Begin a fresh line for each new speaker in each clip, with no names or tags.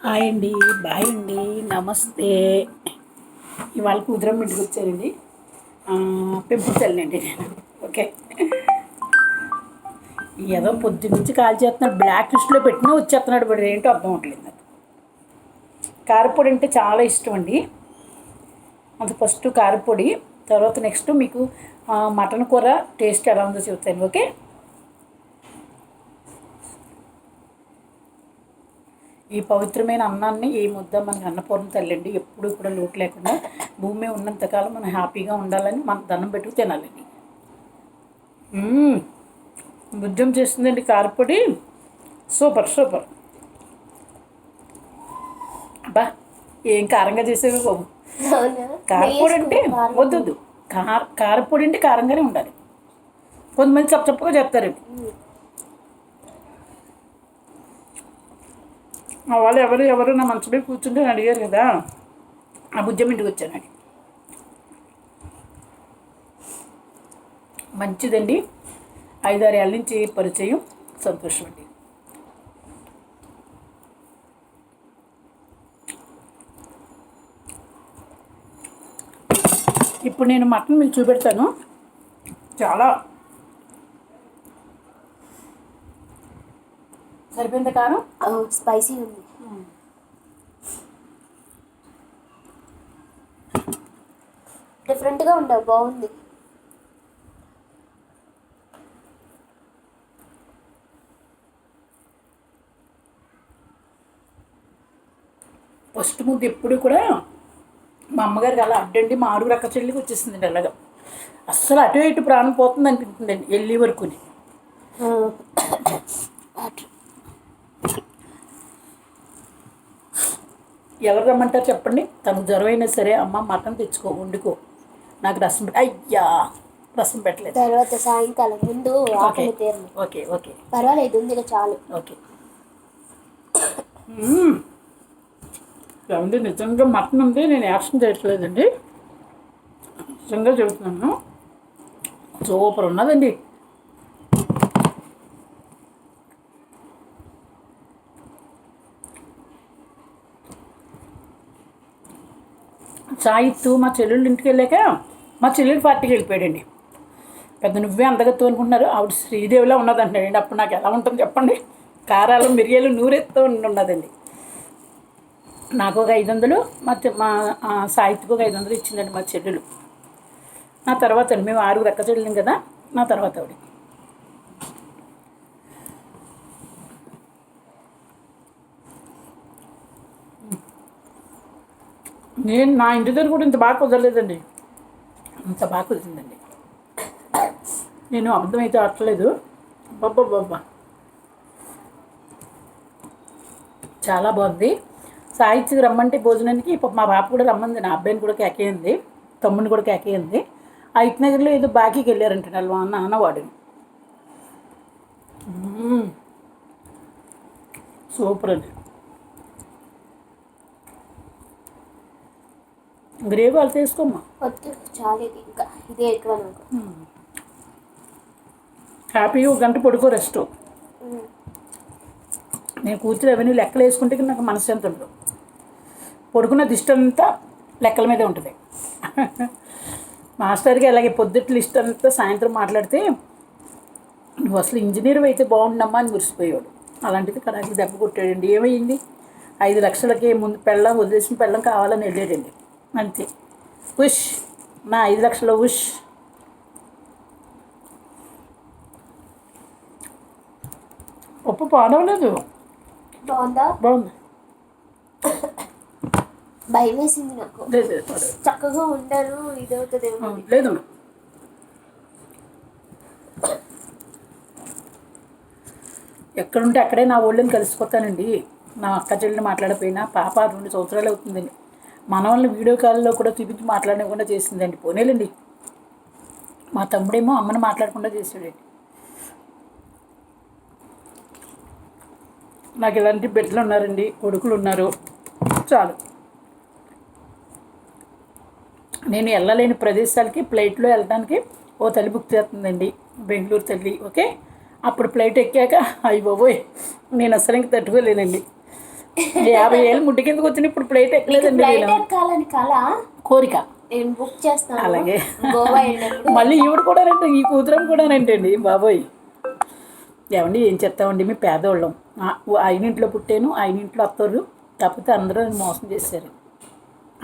Hi అండి, bye అండి, నమస్తే. ఇవాళ కూతురమ్మ ఇంటికి వచ్చారండి. పెంపుతానండి నేను. ఓకే, ఏదో పొద్దు నుంచి కాల్ చేస్తున్నాడు, బ్లాక్ లిస్ట్లో పెట్టినా వచ్చేస్తున్నాడు. బట్ ఏంటో అర్థం అవట్లేదు నాకు. కారపొడి అంటే చాలా ఇష్టం అండి. అది ఫస్ట్ కారపొడి, తర్వాత నెక్స్ట్ మీకు మటన్ కూర టేస్ట్ ఎలా ఉందో చెప్తాను. ఓకే, ఈ పవిత్రమైన అన్నాన్ని ఈ ముద్ద మనకి అన్నపూర్ణ తల్లండి ఎప్పుడు కూడా లోటు లేకుండా భూమి ఉన్నంతకాలం మనం హ్యాపీగా ఉండాలని మనం దండం పెట్టుకు తినాలండి. బుజ్జం చేస్తుందండి కారపొడి, సూపర్ సూపర్. బా, ఏం కారంగా చేసేవి బాబు. కారపొడి అంటే వద్దు, కారపొడి అంటే కారంగానే ఉండాలి. కొంతమంది చప్పగా చెప్తారండి. మా వాళ్ళు ఎవరు నా మంచి మీద కూర్చుంటే అడిగారు కదా, ఆ బుజ్జం ఇంటికి వచ్చానండి. మంచిదండి, 5-6 ఏళ్ళ నుంచి పరిచయం, సంతోషం అండి. ఇప్పుడు నేను మటన్ మీకు చూపెడతాను. చాలా సరిపోయింది కారం,
స్పైసీ ఉంది, డిఫరెంట్గా ఉండవు, బాగుంది.
ఫస్ట్ ముద్ద ఎప్పుడు కూడా మా అమ్మగారికి అలా అడ్డండి మా ఆరుగురు అక్క చెల్లికి వచ్చేసిందండి. అలాగా అస్సలు అటు ఇటు ప్రాణం పోతుంది అనిపిస్తుందండి వెళ్ళి వరకుని. ఎవరు రమ్మంటారు చెప్పండి? తనకు జ్వరం అయినా సరే, అమ్మ మటన్ తెచ్చుకో, వండుకో, నాకు రసం అయ్యా రసం పెట్టలేదు.
తర్వాత సాయంకాలం ముందు ఆకలి తీరు.
ఓకే ఓకే,
పర్వాలేదు, ఉంది చాలు.
ఓకే. ఏమండి, నిజంగా మటన్ ఉంది, నేను యాక్షన్ చేయట్లేదండి, నిజంగా చెబుతున్నాను. సూపర్ ఉన్నదండి. సాయిత్తు మా చెల్లెళ్ళ ఇంటికి వెళ్ళాక మా చెల్లెళ్ళ పార్టీకి వెళ్ళిపోయాడండి. పెద్ద నువ్వే అందగత్తు అనుకుంటున్నారు, ఆవిడ శ్రీదేవిలా ఉన్నదంటున్నాడండి. అప్పుడు నాకు ఎలా ఉంటుంది చెప్పండి? కారాలు మిరియాలు నూరెత్తో ఉన్నదండి. నాకు ఒక 500, మా సాయిత్తుకు ఒక 500 ఇచ్చిందండి మా చెల్లెలు. నా తర్వాత మేము 6 అక్క చెల్లెం కదా, నా తర్వాత ఆవిడ. నేను నా ఇంటి దగ్గర కూడా ఇంత బాగా కుదరలేదండి, ఇంత బాగా కుదిరిందండి. నేను అబద్ధమైతే ఆడలేదు. బాబా చాలా బాగుంది. సాహిత్యకి రమ్మంటే భోజనానికి మా పాప కూడా రమ్మంది, నా అబ్బాయిని కూడా కేకేయింది, తమ్ముడిని కూడా కేకేయింది. ఆ ఇట్నగర్లో ఏదో బాకీకి వెళ్ళారంటే వాళ్ళు నాన్నవాడిని. సూపర్ అండి. గ్రేవీ వాళ్ళు తీసుకోమ్మా,
ఇంకా ఇదే ఎక్కువ.
హ్యాపీగా 1 గంట పడుకో, రెస్ట్. నేను కూర్చుని అవన్నీ లెక్కలు వేసుకుంటే నాకు మనసు ఎంత ఉండదు. పడుకున్న దిష్టి అంతా లెక్కల మీదే ఉంటుంది. మాస్టర్కి అలాగే పొద్దుట లిస్ట్ అంతా సాయంత్రం మాట్లాడితే, నువ్వు అసలు ఇంజనీర్ అయితే బాగుండమ్మా అని మురిసిపోయాడు. అలాంటిది కడాకి దెబ్బ కొట్టాడండి. ఏమైంది? 5 లక్షలకి ముందు పెళ్ళం వదిలేసిన పెళ్ళం కావాలని వెళ్ళాడండి, అంతే. ఉష్, నా 5 లక్షల ఉష్. ఉప్పు పాడవలేదు, బాగుంది.
భయం వేసింది నాకు, చక్కగా ఉండరు, ఇదవుతుంది
లేదు. ఎక్కడుంటే అక్కడే నా ఒళ్ళని కలిసిపోతానండి. నా అక్క చెల్లిని మాట్లాడిపోయినా, పాప 2 సంవత్సరాలు అవుతుందండి. మనవాళ్ళని వీడియో కాల్లో కూడా చూపించి మాట్లాడకుండా చేసిందండి. పోనేలండి, మా తమ్ముడేమో అమ్మని మాట్లాడకుండా చేసాడండి. నాకు ఇలాంటి బిడ్డలు ఉన్నారండి, కొడుకులు ఉన్నారు, చాలు. నేను వెళ్ళలేని ప్రదేశాలకి ఫ్లైట్లో వెళ్ళడానికి ఓ తల్లి బుక్ చేస్తుందండి, బెంగళూరు తల్లి. ఓకే, అప్పుడు ఫ్లైట్ ఎక్కాక అయ్యి బాబోయ్ నేను అసలు ఇంక తట్టుకోలేనండి. 50 ఏళ్ళు ముడ్డి కిందకు వచ్చిన ఇప్పుడు ప్లేట్ ఎక్కలేదండి
ఫ్లైట్
నేను.
ఎక్కాలని కళ
కోరిక.
నేను బుక్ చేస్తాను
అలాగే.
గోవా వెళ్ళినప్పుడు.
మళ్ళీ ఈవిడ కూడా రండి, ఈ కూతురం కూడా రండి బాబోయ్. ఏమండి ఏం చెప్తామండి, మీ పేదవాళ్ళం. ఆయనింట్లో పుట్టాను, ఆయనింట్లో అత్తోరు, కాకపోతే అందరూ నన్ను మోసం చేశారు.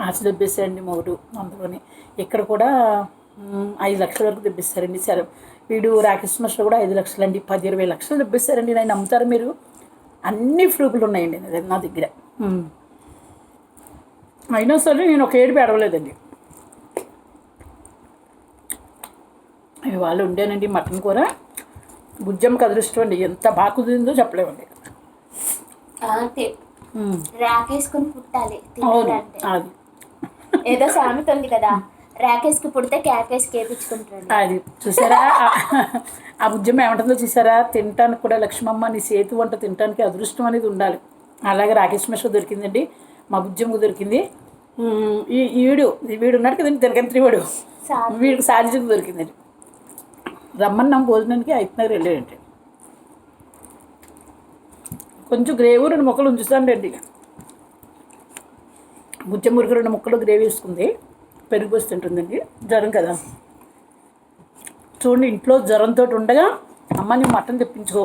ఆశ దెబ్బేశారండి మొగుడు అందులోని. ఇక్కడ కూడా 5 లక్షల వరకు దెబ్బేశారండి. సరే వీడు రాకేష్ మాస్టర్ కూడా 5 లక్షలు అండి, 10-20 లక్షలు దెబ్బేశారండి. నేను నమ్ముతారు మీరు? అన్ని ప్రూఫ్లు ఉన్నాయండి నా దగ్గర. అయినా సరే నేను ఒక ఏడు పెడవలేదండి. ఇవాళ ఉండేనండి మటన్ కూర. బుజ్జమ్మకి అదృష్టం అండి, ఎంత బాగా కుదిరిందో చెప్పలేమండి.
రాకేసుకుని పుట్టాలి
అవును,
తినాలంటే.
అది
ఏదో సామెత ఉంది కదా, రాకేసుకు పుడితే క్యాకేసుకి వేపించుకుంటాడు.
అది చూసారా, ఆ బుజ్జమ్మ ఏమంటుందో చూసారా, తినటానికి కూడా లక్ష్మమ్మ నీ చేతి వంట తినటానికి అదృష్టం అనేది ఉండాలి. అలాగే రాకేష్ మిశ్ర దొరికిందండి, మా బుజ్జమ్మకు దొరికింది. వీడు ఉన్నాడు కదండి తినకంత్రి వాడు, వీడికి సాధించకు దొరికిందండి. రమ్మన్నాం భోజనానికి, ఐదున్నర వెళ్ళాడండి. కొంచెం గ్రేవీ 2 ముక్కలు ఉంచుతానండి. బుజ్జమ్మూరికి 2 ముక్కలు గ్రేవీ వేసుకుంది, పెరుగు పోసి తింటుందండి. జ్వరం కదా చూడండి, ఇంట్లో జ్వరంతో ఉండగా అమ్మ నీ మటన్ తెప్పించుకో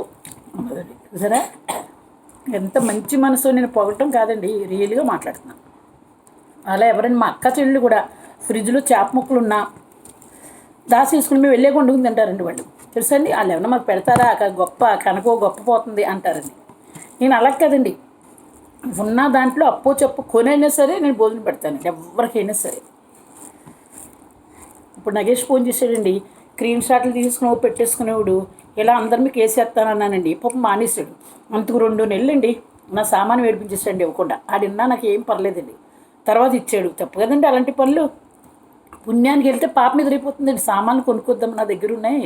అన్నదండి. సరే ఎంత మంచి మనసు, నేను పొగటం కాదండి, రియల్గా మాట్లాడుతున్నాను. అలా ఎవరైనా మా అక్క చెల్లి కూడా ఫ్రిడ్జ్లో చేప ముక్కలు ఉన్నా దాసి తీసుకుని మేము వెళ్ళే వండుకుని తింటారండి వాళ్ళు. తెలుసండి, వాళ్ళు ఏమన్నా మాకు పెడతారా, గొప్ప కనుకో గొప్ప పోతుంది అంటారండి. నేను అలా కదండి, ఉన్న దాంట్లో అప్పో చెప్పు కొనైనా సరే నేను భోజనం పెడతానండి ఎవరికైనా సరే. ఇప్పుడు నగేష్ ఫోన్ చేశాడండి, క్రీమ్ షాట్లు తీసుకుని పెట్టేసుకునేవాడు, ఇలా అందరు మీకు వేసేస్తానన్నానండి. పాపం మానేశాడు. అంతకు 2 నెలలు అండి నా సామాను వేడిపించేసాడు ఇవ్వకుండా. ఆడిన్నా నాకు ఏం పర్లేదండి, తర్వాత ఇచ్చాడు. తప్పు కదండి అలాంటి పనులు. పుణ్యానికి వెళ్తే పాప మీద రేపోతుందండి. సామాన్లు కొనుక్కొద్దాం, నా దగ్గర ఉన్నాయి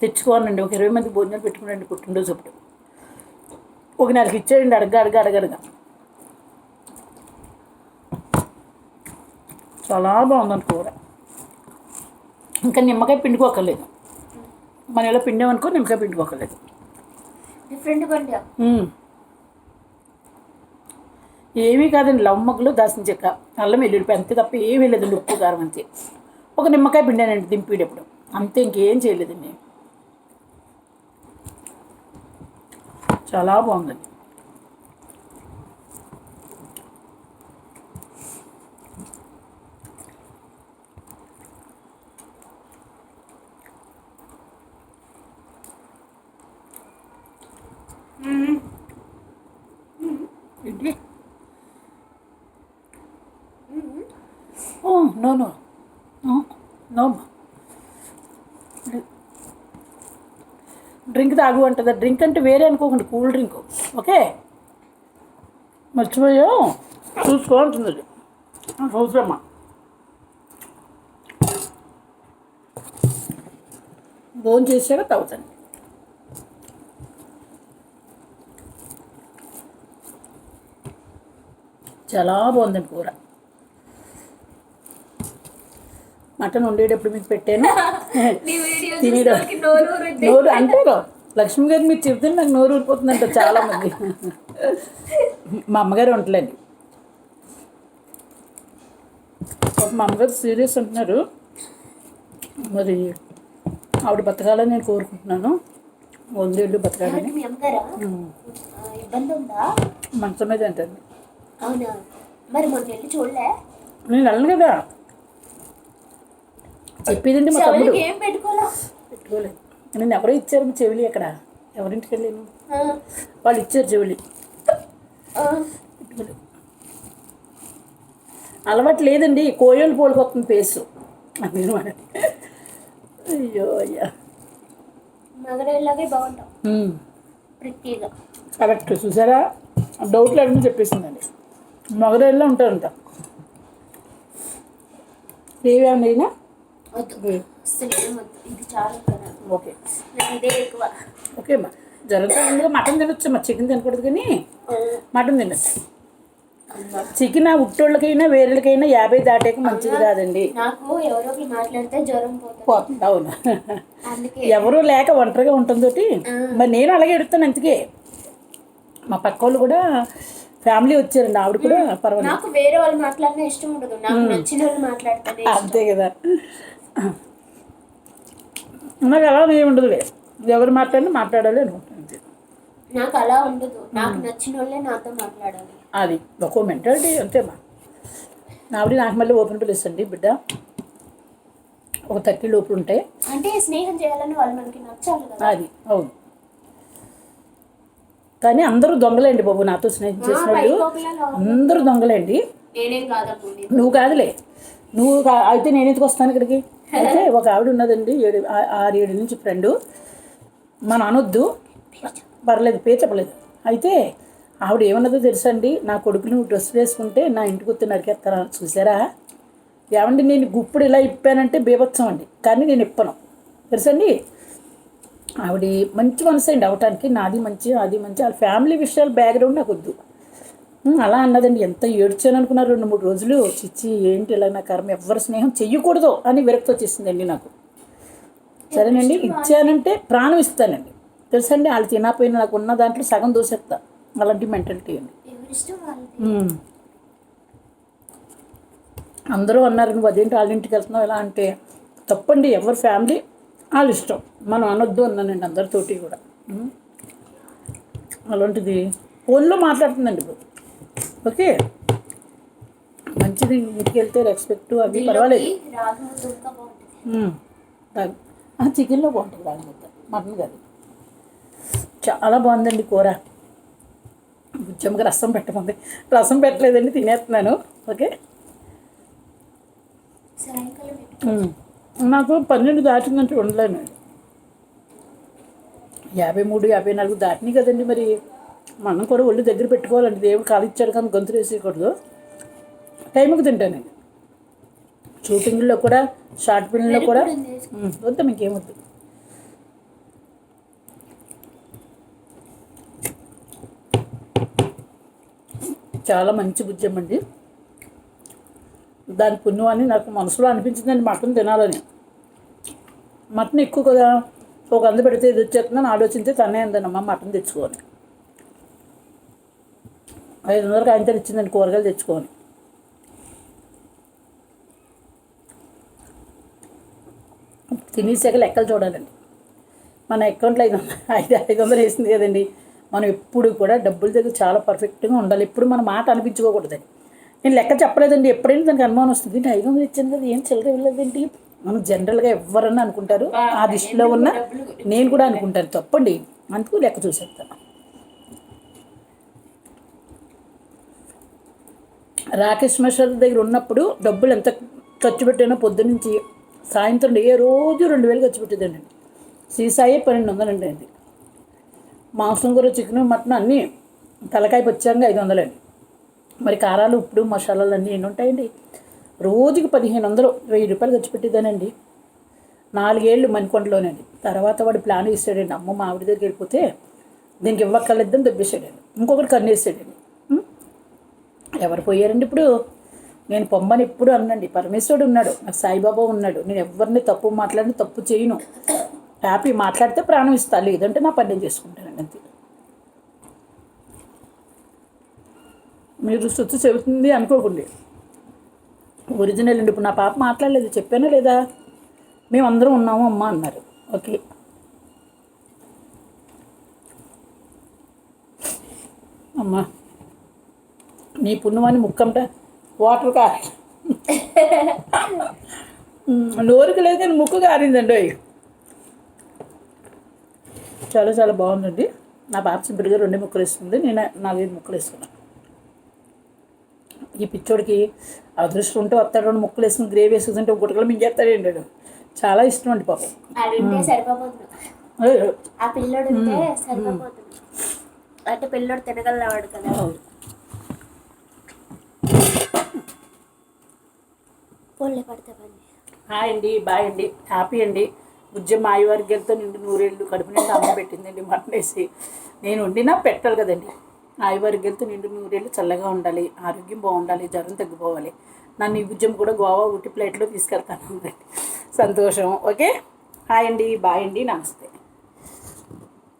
తెచ్చుకోవాలండి. ఒక 20 మంది భోజనాలు పెట్టుకున్నాండి పుట్టినరోజు అప్పుడు. ఒక నెలకి ఇచ్చాడండి అడగగా. చాలా బాగుందండి కూర. ఇంకా నిమ్మకాయ పిండుకోకర్లేదు, మన ఇలా పిండామనుకో నిమ్మకాయ పిండుకోకర్లేదు.
డిఫరెంట్గా
ఏమీ కాదండి, లవమ్మగ్గులు దాసిన చెక్క, అల్లం వెల్లుల్లిపాయ అంతే తప్ప ఏమీ లేదండి, ఉప్పు కారం అంతే. ఒక నిమ్మకాయ పిండానండి దింపేటప్పుడు, అంతే, ఇంకేం చేయలేదండి. చాలా బాగుందండి. ఏంటి? నో నో నో డ్రింక్ తాగు అంటుందా? డ్రింక్ అంటే వేరే అనుకోకండి, కూల్ డ్రింక్. ఓకే, మర్చిపోయా చూసుకో అంటుంది అది అవసరమ్మా. భోజనం చేసాక తాగుతాను. చాలా బాగుందండి కూర. మటన్ వండేటప్పుడు మీకు పెట్టాను తినేయడం నోరు అంటారు. లక్ష్మి గారు మీరు చెప్తే నాకు నోరు ఊరిపోతుందంట చాలామంది. మా అమ్మగారు వంటలండి. మా అమ్మగారు సీరియస్ అంటున్నారు, మరి ఆవిడ బతకాలని నేను కోరుకుంటున్నాను. 100 ఏళ్ళు బతకాలని. మంచం మీద అంటుంది.
మరి మొన్న వెళ్ళి చూడలే?
నేను వెళ్ళను కదా, చెప్పేదండి మా తమ్ముడు. పెట్టుకోలేదు, నేను ఎవరో ఇచ్చారు చెవిలి. అక్కడ ఎవరింటికి వెళ్ళాను, వాళ్ళు ఇచ్చారు చెవిలి. పెట్టుకోలేదు, అలవాటు లేదండి. కోయలు పోలిపోతుంది పేసు. నేను అయ్యో అయ్యా,
మగడేలాగే బాగుంటాం ప్రిట్టీగా.
కరెక్ట్, చూసారా, డౌట్ లేకుండా చెప్పేసిందండి. మగడేళ్ళలో ఉంటారంట. ఏమైనా ఓకే ఓకే అమ్మా, జరుగుతుంది. మటన్ తినొచ్చు అమ్మా, చికెన్ తినకూడదు, కానీ మటన్ తినొచ్చు. చికెన్ ఉట్టోళ్ళకైనా వేరేకైనా 50 దాటాక మంచిది కాదండి.
నాకు ఎవరో మాట్లాడితే జ్వరం
పోతుంది. అవును, ఎవరు లేక ఒంటరిగా ఉంటుంది. మరి నేను అలాగే ఎడుతాను. అందుకే మా పక్క వాళ్ళు కూడా ఫ్యామిలీ వచ్చారండి, ఆవిడ కూడా పర్వాలేదు.
నాకు వేరే వాళ్ళు మాట్లాడినా ఇష్టం ఉండదు, నాకు నచ్చిన వాళ్ళు మాట్లాడితేనే ఇష్టం.
అంతే కదా, నాకు అలా ఏమి ఉండదు, ఎవరు మాట్లాడినా మాట్లాడాలి అనుకుంటాను అంతే.
నాకు అలా ఉండదు, నాకు నచ్చిన వాళ్ళే నాతో మాట్లాడాలి.
అది ఒక్కో మెంటాలిటీ అంతేమ్మా. ఆవిడ నాకు మళ్ళీ ఓపెన్ పిలుస్తుంది బిడ్డ, ఒక 30 లోపు ఉంటాయి.
అంటే స్నేహం చేయాలని వాళ్ళు మనకి నచ్చాలి కదా.
అది అవును, కానీ అందరూ దొంగలేండి బాబు, నాతో స్నేహం చేసిన వాళ్ళు అందరూ దొంగలేండి.
నేనేం కాదమ్మా.
నువ్వు కాదులే, అయితే నేను ఎందుకు వస్తాను ఇక్కడికి. అయితే ఒక ఆవిడ ఉన్నదండి, 6-7 నుంచి ఫ్రెండు, మనం అనొద్దు పర్లేదు, చెప్పలేదు. అయితే ఆవిడ ఏమన్నదో తెలుసా అండి, నా కొడుకు నువ్వు డ్రెస్ వేసుకుంటే నా ఇంటికి వచ్చి నరికేస్తాను చూసారా. ఏమండి నేను గుప్పుడు ఇలా ఇప్పానంటే బీభత్సం అండి, కానీ నేను ఇప్పను తెలుసండి. ఆవిడ మంచి మనసు అండి అవటానికి, నాది మంచి అది మంచి, వాళ్ళ ఫ్యామిలీ విషయాలు బ్యాక్గ్రౌండ్ నాకు వద్దు అలా అన్నదండి. ఎంత ఏడ్చాను అనుకున్నారు 2-3 రోజులు. చిచ్చి ఏంటి ఇలా నా కర్మ, ఎవ్వరు స్నేహం చెయ్యకూడదు అని విరక్తి వచ్చేసిందండి నాకు. సరేనండి, ఇచ్చానంటే ప్రాణం ఇస్తానండి తెలుసండి. వాళ్ళు తినకపోయినా నాకు ఉన్న దాంట్లో సగం దోసేస్తా, అలాంటి మెంటాలిటీ అండి. అందరూ అన్నారు నువ్వు అదేంటి వాళ్ళ ఇంటికి వెళ్తున్నావు ఎలా అంటే, తప్పండి, ఎవరి ఫ్యామిలీ వాళ్ళ ఇష్టం, మనం అనొద్దు అన్నానండి అందరితోటి కూడా. అలాంటిది ఫోన్లో మాట్లాడుతుందండి ఇప్పుడు. ఓకే మంచిది, ఇంటికి వెళ్తే రెస్పెక్ట్ అవి పర్వాలేదు. చికెన్లో బాగుంటుంది రాగి ముద్ద, మటన్ కాదు. చాలా బాగుందండి కూర. బుజ్జమ్మకి రసం పెట్టమంది, రసం పెట్టలేదండి, తినేస్తున్నాను. ఓకే నాకు 12 దాటిందంటే ఉండలేను. 53, 54 దాటినాయి కదండి. మరి మనం కూడా ఒళ్ళు దగ్గర పెట్టుకోవాలండి, దేవుడు కాలు ఇచ్చాడు కానీ గొంతులు వేసేయకూడదు. టైంకి తింటానండి, షూటింగ్లో కూడా షార్ట్ ఫిల్మ్లో కూడా. వద్దాం ఇంకేమొద్దు. చాలా మంచి బుజ్జమ్మండి, దాని పుణ్యం అని నాకు మనసులో అనిపించిందండి మటన్ తినాలని. మటన్ ఎక్కువ కదా, ఒక అందు పెడితే ఇది వచ్చేస్తుందని ఆలోచించి తనే అందనమ్మా మటన్ తెచ్చుకోని. 500 ఆయనతో ఇచ్చిందండి కూరగాయలు తెచ్చుకొని. తినేసాక లెక్కలు చూడాలండి. మన అకౌంట్లో 500 వేసింది కదండి. మనం ఎప్పుడు కూడా డబ్బుల దగ్గర చాలా పర్ఫెక్ట్గా ఉండాలి. ఎప్పుడు మన మాట అనిపించుకోకూడదండి. నేను లెక్క చెప్పలేదండి, ఎప్పుడైనా దానికి అనుమానం వస్తుంది, 500 ఇచ్చాను కదా ఏం చిల్లర వెళ్ళలేదేంటి మనం జనరల్గా ఎవరన్నా అనుకుంటారు. ఆ దృష్టిలో ఉన్న నేను కూడా అనుకుంటాను, తప్పండి. అందుకు లెక్క చూసేస్తాను. రాకేష్ మషర్ దగ్గర ఉన్నప్పుడు డబ్బులు ఎంత ఖర్చు పెట్టానో పొద్దునుంచి సాయంత్రం రోజు 2000 ఖర్చు పెట్టేదండి. సీసాయి 1200 అండి. మాంసం కూర, చికెన్, మటన్ అన్నీ తలకాయ వచ్చాక 500 అండి. మరి కారాలు, ఉప్పుడు, మసాలాలు అన్నీ ఎన్ని ఉంటాయండి. రోజుకి 1500, 1000 రూపాయలు ఖర్చు పెట్టేదానండి. 4 ఏళ్ళు మణికొండలోనండి. తర్వాత వాడు ప్లాన్ వేసాడండి, అమ్మ మా ఆవిడ దగ్గరికి వెళ్ళిపోతే దీనికి ఇవ్వక్కర్లేదని దెబ్బేసాడండి. ఇంకొకటి కన్నేసాడండి. ఎవరు పోయారండి ఇప్పుడు. నేను పొమ్మని ఎప్పుడు అన్నండి, పరమేశ్వరుడు ఉన్నాడు, నాకు సాయిబాబా ఉన్నాడు, నేను ఎవరిని తప్పు మాట్లాడిన తప్పు చేయను. హ్యాపీ మాట్లాడితే ప్రాణం ఇస్తాను, లేదంటే నా పని చేసుకుంటానండి అంతే. మీరు శుద్ధి చెబుతుంది అనుకోకండి, ఒరిజినల్ అండి. ఇప్పుడు నా పాప మాట్లాడలేదు, చెప్పానా లేదా, మేమందరం ఉన్నాము అమ్మ అన్నారు. ఓకే అమ్మా నీ పుణ్యమాని ముక్కంట వాటర్ కారి నోరుకు లేదు కానీ ముక్కు కారిందండి. చాలా చాలా బాగుందండి. నా పాప సింపుల్గా 2 ముక్కలు వేసుకుంది, నేను 4-5 ముక్కలు వేసుకున్నాను. ఈ పిచ్చోడికి అదృష్టం ఉంటే వస్తాడు, 2 ముక్కలు వేసుకుని గ్రేవీ వేసుకుంటే గుట్టకలు మింగేస్తాడండి. చాలా ఇష్టం అండి పాపం.
ఆ పిల్లోడు అంటే పిల్లోడు తినగలవాడు కదా.
హాయ్ అండి, బాయ్ అండి, హ్యాపీ అండి. బుజ్జమ్మ ఆయువర్గంతో నిండు 100 ఏళ్ళు కడుపు నిండా అమ్మ పెట్టిందండి మటన్ వేసి. నేను వండినా పెట్టాలి కదండి. ఆయువర్గంతో నిండు 100 ఏళ్ళు చల్లగా ఉండాలి, ఆరోగ్యం బాగుండాలి, జ్వరం తగ్గిపోవాలి. నన్ను ఈ బుజ్జమ్మ కూడా గోవా ఊటీ ప్లేట్లో తీసుకెళ్తాను. సంతోషం. ఓకే హాయ్ అండి, బాయ్ అండి, నమస్తే.